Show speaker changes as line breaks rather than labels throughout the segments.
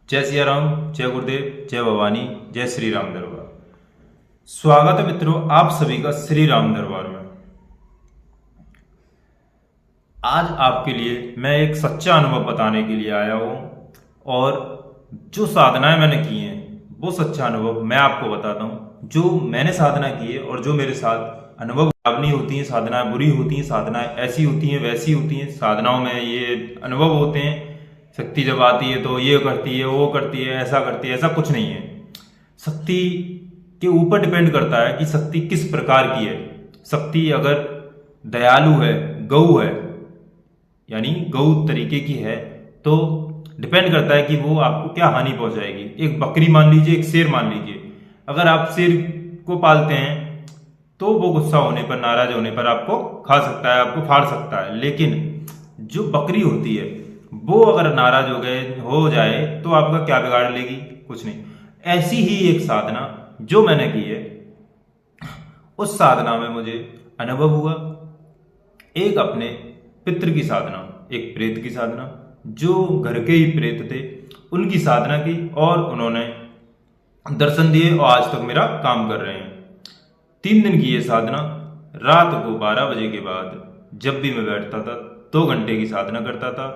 जय सिया राम, जय गुरुदेव, जय भवानी, जय श्री राम दरबार। स्वागत है मित्रों आप सभी का श्री राम दरबार में। आज आपके लिए मैं एक सच्चा अनुभव बताने के लिए आया हूं और जो साधनाएं मैंने की हैं वो सच्चा अनुभव मैं आपको बताता हूं। जो मैंने साधना की है और जो मेरे साथ अनुभव खराब होती हैं, साधनाएं बुरी होती हैं, साधनाएं ऐसी होती हैं वैसी होती हैं, साधनाओं में ये अनुभव होते हैं। शक्ति जब आती है तो ये करती है, वो करती है, ऐसा करती है, ऐसा कुछ नहीं है। शक्ति के ऊपर डिपेंड करता है कि शक्ति किस प्रकार की है। शक्ति अगर दयालु है, गौ है, यानी गौ तरीके की है, तो डिपेंड करता है कि वो आपको क्या हानि पहुंचाएगी। एक बकरी मान लीजिए, एक शेर मान लीजिए। अगर आप शेर को पालते हैं तो वो गुस्सा होने पर, नाराज होने पर आपको खा सकता है, आपको फाड़ सकता है। लेकिन जो बकरी होती है वो अगर नाराज हो जाए तो आपका क्या बिगाड़ लेगी? कुछ नहीं। ऐसी ही एक साधना जो मैंने की है, उस साधना में मुझे अनुभव हुआ। एक अपने पितृ की साधना, एक प्रेत की साधना, जो घर के ही प्रेत थे उनकी साधना की और उन्होंने दर्शन दिए और आज तक मेरा काम कर रहे हैं। 3 दिन की ये साधना, रात को 12 बजे के बाद जब भी मैं बैठता था 2 घंटे की साधना करता था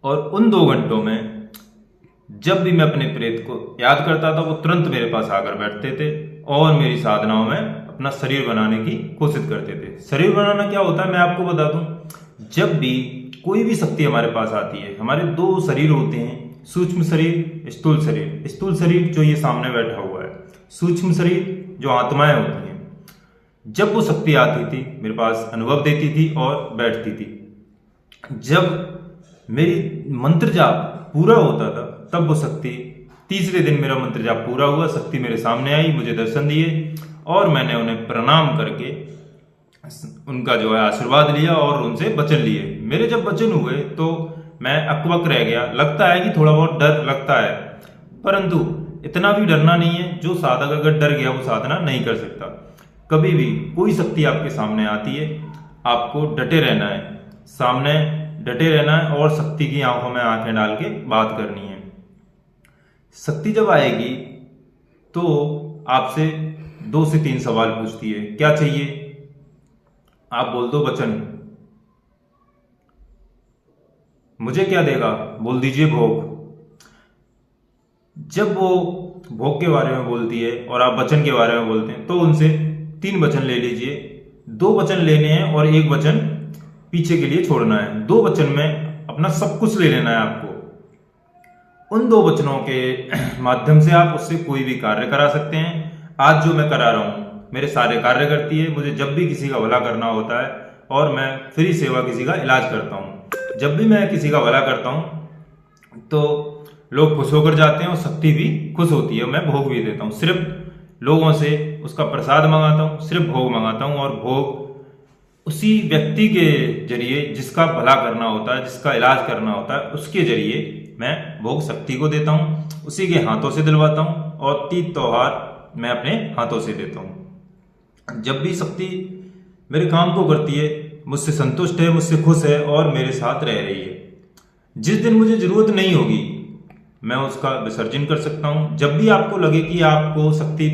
और उन 2 घंटों में जब भी मैं अपने प्रेत को याद करता था वो तुरंत मेरे पास आकर बैठते थे और मेरी साधनाओं में अपना शरीर बनाने की कोशिश करते थे। शरीर बनाना क्या होता है मैं आपको बता दूं। जब भी कोई भी शक्ति हमारे पास आती है, हमारे 2 शरीर होते हैं, सूक्ष्म शरीर, स्थूल शरीर। स्थूल शरीर जो ये सामने बैठा हुआ है, सूक्ष्म शरीर जो आत्माएं होती हैं। जब वो शक्ति आती थी मेरे पास अनुभव देती थी और बैठती थी। जब मेरी मंत्र जाप पूरा होता था तब वो शक्ति, तीसरे दिन मेरा मंत्र जाप पूरा हुआ, शक्ति मेरे सामने आई, मुझे दर्शन दिए और मैंने उन्हें प्रणाम करके उनका जो है आशीर्वाद लिया और उनसे वचन लिए। मेरे जब वचन हुए तो मैं अकबक रह गया। लगता है कि थोड़ा बहुत डर लगता है, परंतु इतना भी डरना नहीं है। जो साधक अगर डर गया वो साधना नहीं कर सकता। कभी भी कोई शक्ति आपके सामने आती है, आपको डटे रहना है, सामने डटे रहना है और शक्ति की आंखों में आंखें डाल के बात करनी है। शक्ति जब आएगी तो आपसे 2 से 3 सवाल पूछती है, क्या चाहिए? आप बोल दो वचन। मुझे क्या देगा? बोल दीजिए भोग। जब वो भोग के बारे में बोलती है और आप वचन के बारे में बोलते हैं तो उनसे 3 वचन ले लीजिए। 2 वचन लेने हैं और 1 वचन पीछे के लिए छोड़ना है। 2 वचन में अपना सब कुछ ले लेना है आपको। उन 2 वचनों के माध्यम से आप उससे कोई भी कार्य करा सकते हैं। आज जो मैं करा रहा हूं मेरे सारे कार्य करती है। मुझे जब भी किसी का भला करना होता है और मैं फ्री सेवा किसी का इलाज करता हूं, जब भी मैं किसी का भला करता हूं तो लोग खुश होकर जाते हैं और शक्ति भी खुश होती है। मैं भोग भी देता हूं, सिर्फ लोगों से उसका प्रसाद मंगाता हूं, सिर्फ भोग मंगाता हूं और भोग उसी व्यक्ति के जरिए जिसका भला करना होता है, जिसका इलाज करना होता है, उसके जरिए मैं भोग शक्ति को देता हूं, उसी के हाथों से दिलवाता हूं और तीज त्योहार मैं अपने हाथों से देता हूं। जब भी शक्ति मेरे काम को करती है, मुझसे संतुष्ट है, मुझसे खुश है और मेरे साथ रह रही है। जिस दिन मुझे जरूरत नहीं होगी मैं उसका विसर्जन कर सकता हूं। जब भी आपको लगे कि आपको शक्ति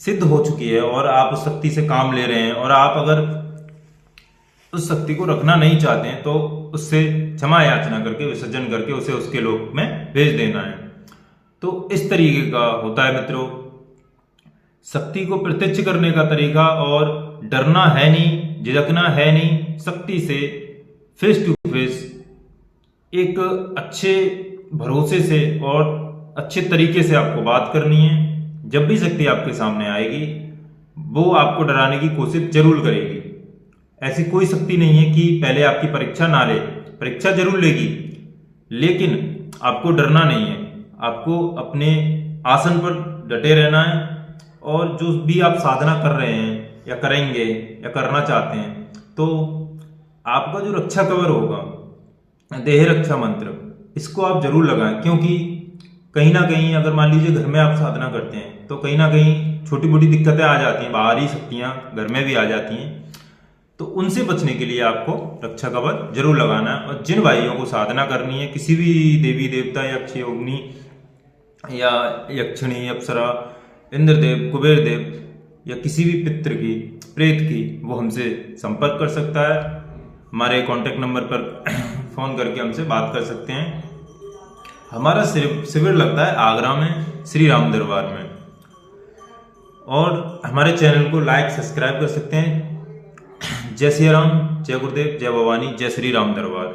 सिद्ध हो चुकी है और आप उस शक्ति से काम ले रहे हैं और आप अगर उस शक्ति को रखना नहीं चाहते हैं तो उससे क्षमा याचना करके, विसर्जन करके उसे उसके लोक में भेज देना है। तो इस तरीके का होता है मित्रों शक्ति को प्रत्यक्ष करने का तरीका। और डरना है नहीं, झिझकना है नहीं। शक्ति से फेस टू फेस एक अच्छे भरोसे से और अच्छे तरीके से आपको बात करनी है। जब भी शक्ति आपके सामने आएगी वो आपको डराने की कोशिश जरूर करेगी। ऐसी कोई शक्ति नहीं है कि पहले आपकी परीक्षा ना ले। परीक्षा जरूर लेगी, लेकिन आपको डरना नहीं है। आपको अपने आसन पर डटे रहना है और जो भी आप साधना कर रहे हैं या करेंगे या करना चाहते हैं तो आपका जो रक्षा कवच होगा, देह रक्षा मंत्र, इसको आप जरूर लगाएं। क्योंकि कहीं ना कहीं अगर मान लीजिए घर में आप साधना करते हैं तो कहीं ना कहीं छोटी मोटी दिक्कतें आ जाती हैं, बाहरी शक्तियां घर में भी आ जाती हैं। तो उनसे बचने के लिए आपको रक्षा कवच जरूर लगाना है। और जिन भाइयों को साधना करनी है किसी भी देवी देवता, यक्ष योगिनी या यक्षिणी, अप्सरा, इंद्रदेव, कुबेर देव या किसी भी पितृ की, प्रेत की, वो हमसे संपर्क कर सकता है। हमारे कांटेक्ट नंबर पर फोन करके हमसे बात कर सकते हैं। हमारा शिविर लगता है आगरा में श्री राम दरबार में। और हमारे चैनल को लाइक सब्सक्राइब कर सकते हैं। जय सिया राम, जय गुरुदेव, जय भवानी, जय श्री राम दरबार।